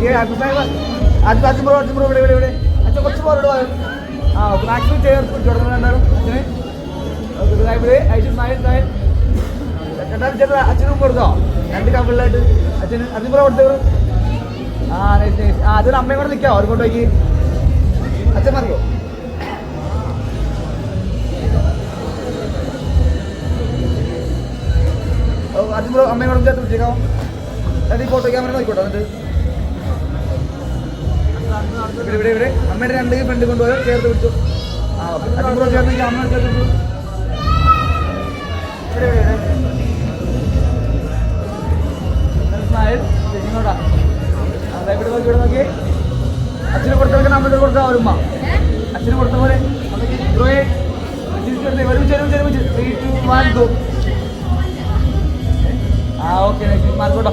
okay അച്ഛൻ bro ഇവിടെ അച്ഛൻ കുറച്ച് പോരോട് പോയോ ആ ഓക്കെ മാക്സിമം ചേർത്ത് പിടിച്ചോടുന്നു രണ്ടാളും അച്ഛന് ഓക്കെ ഇവിടെ ഐശ്വര്യ നായൻ രണ്ടാളും ചേർത്ത് അച്ഛനും കൊടുത്തോ രണ്ട് കമ്പിളിലായിട്ട് അച്ഛന് അച്ഛൻ ബ്രോ കൊടുത്തവർ ആ നൈസ് നൈസ് ആ അതൊരു അമ്മയും കൂടെ നിൽക്കാമോ അവർ കൊണ്ടുപോയി അച്ഛൻ മതിയോ അച്ഛൻ ബ്രോ അമ്മയും കൂടെ ചേർത്ത് പിടിച്ചേക്കാമോ അത് ഈ ഫോട്ടോ ക്യാമറ നോക്കിക്കോട്ടോ എന്നിട്ട് ഇവിടെ അമ്മയുടെ രണ്ട് ഫ്രണ്ട് കൊണ്ടുപോയോ ചേർത്ത് പിടിച്ചു ആ ഓക്കെ അച്ഛൻ ബ്രോ ചേർത്ത് അമ്മ ചേർത്ത് പിടിച്ചു ഇങ്ങോട്ടാ ഇവിടെ നോക്കി അച്ഛന് കൊടുത്ത പോലെ നമ്മുടെ കൊടുത്താൽ വരുമ്പ അച്ഛന് കൊടുത്ത പോലെ ആ ഓക്കെ മാർക്കോട്ടോ